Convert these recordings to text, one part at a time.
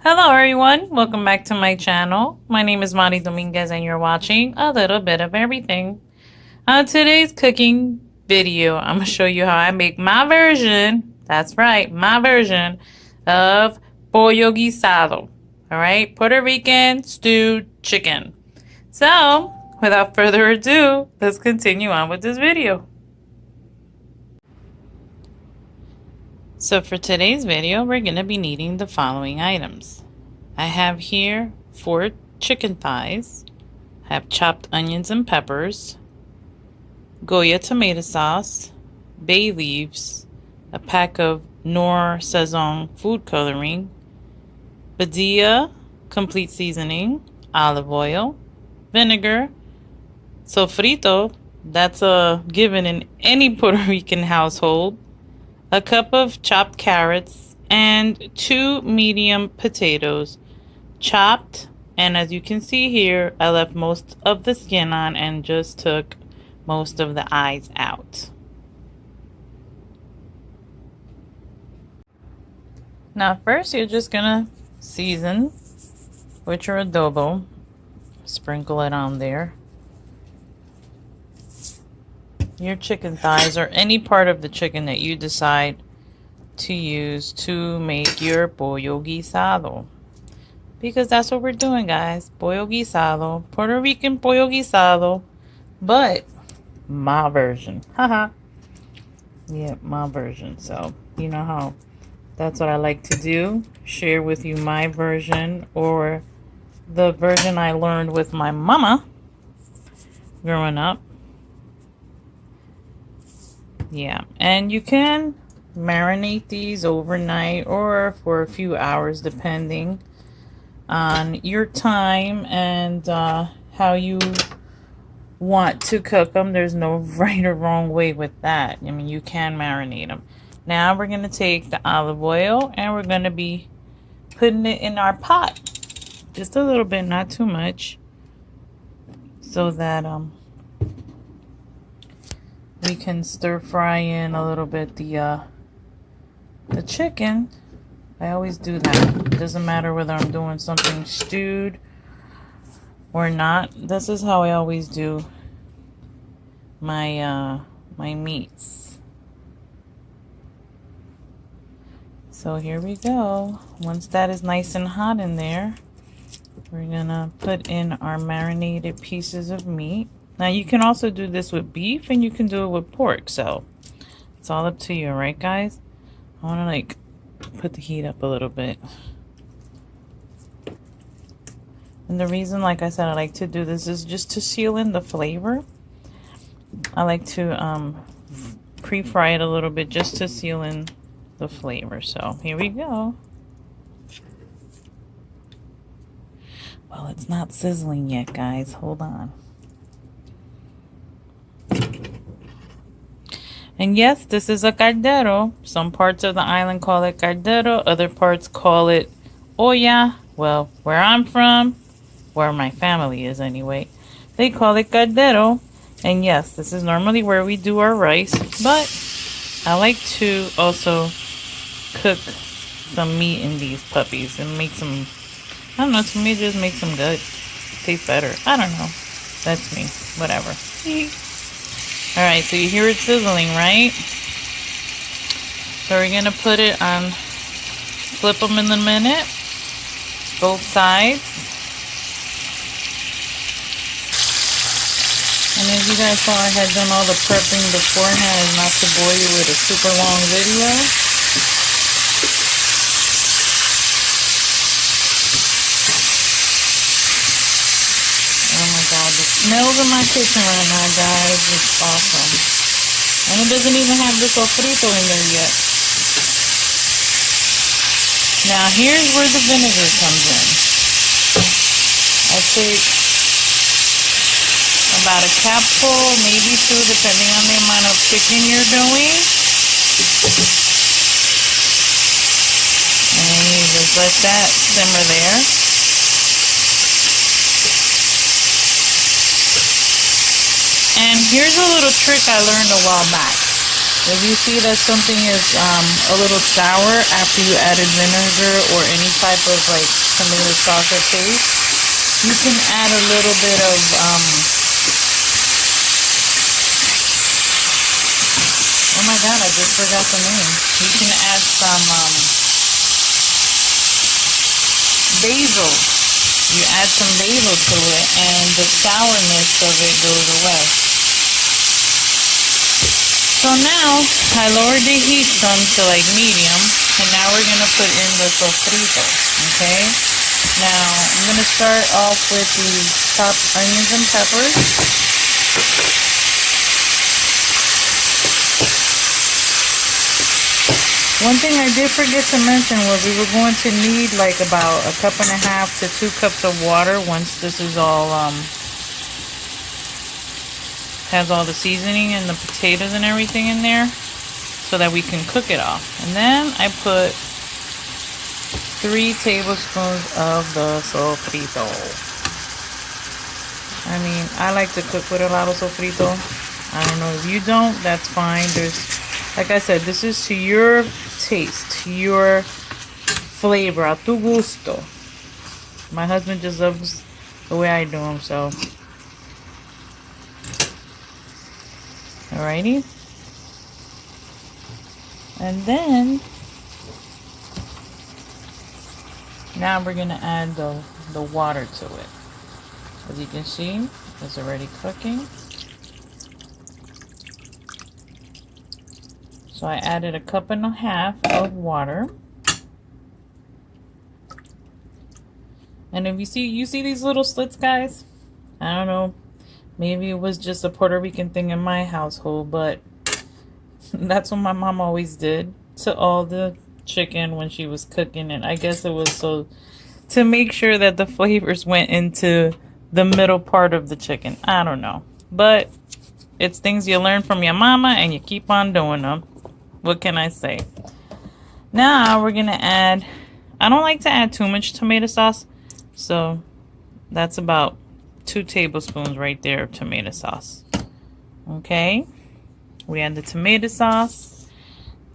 Hello everyone, welcome back to my channel. My name is Mari Dominguez and you're watching a little bit of everything. On today's cooking video, I'm going to show you how I make my version, that's right, my version of Pollo Guisado. Alright, Puerto Rican stewed chicken. So, without further ado, let's continue on with this video. So for today's video, we're going to be needing the following items. I have here 4 chicken thighs. I have chopped onions and peppers, Goya tomato sauce, bay leaves, a pack of Nor Saison food coloring, Badia complete seasoning, olive oil, vinegar, sofrito, that's a given in any Puerto Rican household, a cup of chopped carrots, and 2 medium potatoes, chopped. And as you can see here, I left most of the skin on and just took most of the eyes out. Now first you're just gonna season with your adobo, sprinkle it on there. Your chicken thighs or any part of the chicken that you decide to use to make your pollo guisado, because that's what we're doing, guys. Pollo guisado, Puerto Rican pollo guisado, but my version. Haha. Yeah, my version. So you know how that's what I like to do, share with you my version, or the version I learned with my mama growing up. Yeah, and you can marinate these overnight or for a few hours depending on your time and how you want to cook them. There's no right or wrong way with that. I mean, you can marinate them. Now we're going to take the olive oil and we're going to be putting it in our pot. Just a little bit, not too much, so that we can stir fry in a little bit the chicken. I always do that. It doesn't matter whether I'm doing something stewed or not. This is how I always do my my meats. So here we go. Once that is nice and hot in there, we're gonna put in our marinated pieces of meat. Now you can also do this with beef and you can do it with pork, so it's all up to you, right guys? I want to like put the heat up a little bit. And the reason, like I said, I like to do this is just to seal in the flavor. I like to pre-fry it a little bit just to seal in the flavor. So here we go. Well, it's not sizzling yet, guys. Hold on. And yes, this is a caldero. Some parts of the island call it caldero. Other parts call it olla. Well, where I'm from, where my family is anyway, they call it caldero. And yes, this is normally where we do our rice. But I like to also cook some meat in these puppies and make some, I don't know, to me it just makes them good. Taste better. I don't know. That's me. Whatever. Alright, so you hear it sizzling, right? So we're going to put it on, flip them in a minute, both sides. And as you guys saw, I had done all the prepping beforehand not to bore you with a super long video. Oh my god, the smells in my kitchen right now, guys, it's awesome. And it doesn't even have the sofrito in there yet. Now here's where the vinegar comes in. I take about a capful, maybe 2, depending on the amount of chicken you're doing. And you just let that simmer there. And here's a little trick I learned a while back. If you see that something is a little sour after you added vinegar or any type of like tomato sauce or paste, you can add a little bit of oh my god, I just forgot the name. You can add some basil. You add some basil to it and the sourness of it goes away. So now I lowered the heat some to like medium, and now we're gonna put in the sofrito. Okay. Now I'm gonna start off with the chopped onions and peppers. One thing I did forget to mention was we were going to need like about 1.5 to 2 cups of water once this is all has all the seasoning and the potatoes and everything in there, so that we can cook it off. And then I put 3 tablespoons of the sofrito. I mean, I like to cook with a lot of sofrito. I don't know if you don't, that's fine. There's, like I said, this is to your taste, to your flavor, a tu gusto. My husband just loves the way I do them, so. Alrighty. And then, now we're going to add the water to it. As you can see, it's already cooking. So I added 1.5 cups of water. And if you see these little slits, guys? I don't know. Maybe it was just a Puerto Rican thing in my household, but that's what my mom always did to all the chicken when she was cooking it. I guess it was so to make sure that the flavors went into the middle part of the chicken. I don't know. But it's things you learn from your mama and you keep on doing them. What can I say? Now we're going to add, I don't like to add too much tomato sauce. So that's about 2 tablespoons right there of tomato sauce. Okay. We add the tomato sauce.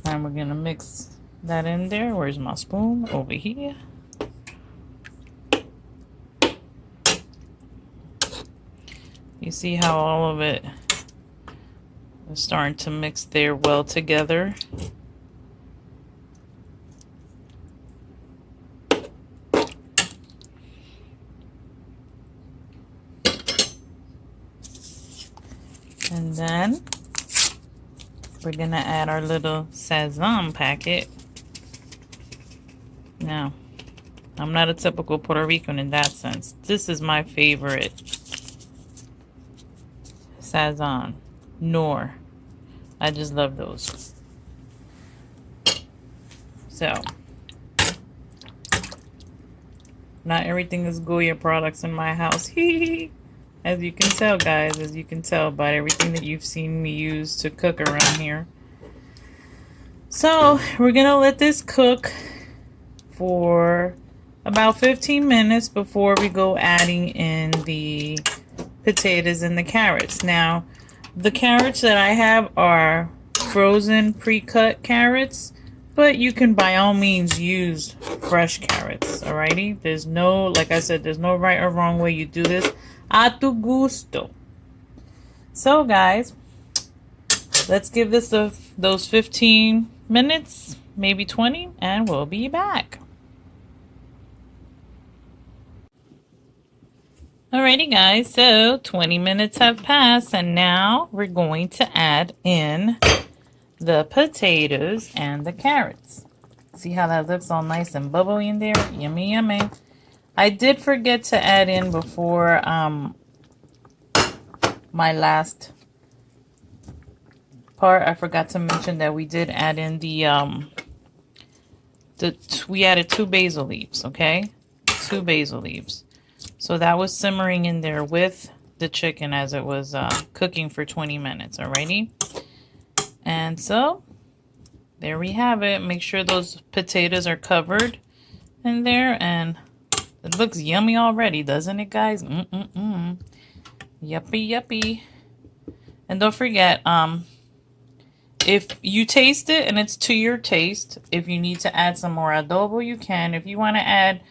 And we're going to mix that in there. Where's my spoon? Over here. You see how all of it is starting to mix there well together. And then we're going to add our little sazon packet. Now, I'm not a typical Puerto Rican in that sense. This is my favorite sazon. Nor. I just love those. So, not everything is Goya products in my house. As you can tell, guys, as you can tell by everything that you've seen me use to cook around here. So, we're going to let this cook for about 15 minutes before we go adding in the potatoes and the carrots. Now, the carrots that I have are frozen pre-cut carrots, but you can by all means use fresh carrots, alrighty? There's no, like I said, there's no right or wrong way you do this. A tu gusto. So guys, let's give this those 15 minutes, maybe 20, and we'll be back. Alrighty guys, so 20 minutes have passed, and now we're going to add in the potatoes and the carrots. See how that looks all nice and bubbly in there? Yummy, yummy. I did forget to add in before my last part. I forgot to mention that we did add in we added 2 basil leaves, okay? 2 basil leaves. So that was simmering in there with the chicken as it was cooking for 20 minutes, alrighty? And so, there we have it. Make sure those potatoes are covered in there, and it looks yummy already, doesn't it, guys? Yuppie, yuppie. And don't forget, if you taste it and it's to your taste, if you need to add some more adobo, you can. If you want to add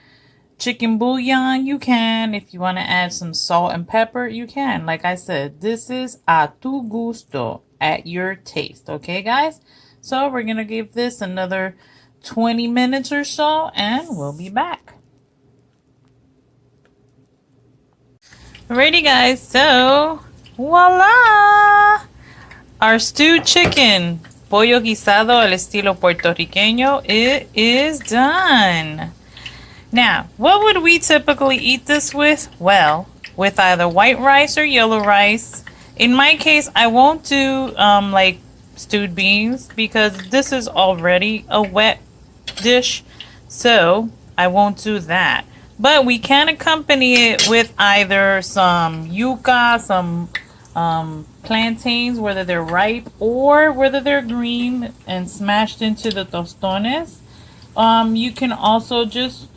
chicken bouillon, you can. If you want to add some salt and pepper, you can. Like I said, this is a tu gusto, at your taste. Okay, guys? So we're going to give this another 20 minutes or so, and we'll be back. Alrighty, guys. So, voila! Our stewed chicken, pollo guisado al estilo puertorriqueño, it is done. Now, what would we typically eat this with? Well, with either white rice or yellow rice. In my case, I won't do like stewed beans because this is already a wet dish, so I won't do that. But we can accompany it with either some yuca, some plantains, whether they're ripe or whether they're green and smashed into the tostones. You can also just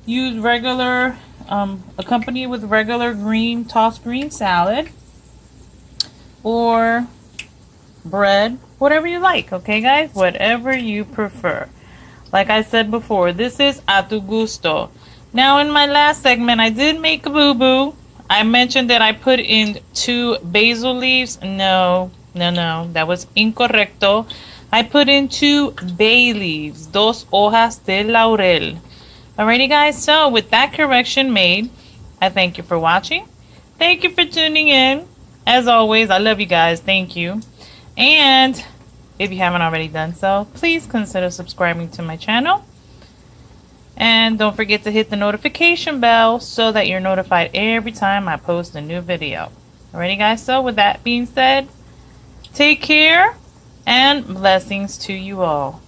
use regular, accompany it with regular green, tossed green salad or bread, whatever you like, okay guys? Whatever you prefer. Like I said before, this is a tu gusto. Now in my last segment, I did make a boo-boo. I mentioned that I put in 2 basil leaves. No, that was incorrecto. I put in 2 bay leaves, 2 hojas de laurel. Alrighty guys, so with that correction made, I thank you for watching. Thank you for tuning in. As always, I love you guys. Thank you. And if you haven't already done so, please consider subscribing to my channel. And don't forget to hit the notification bell so that you're notified every time I post a new video. Alrighty guys, so with that being said, take care and blessings to you all.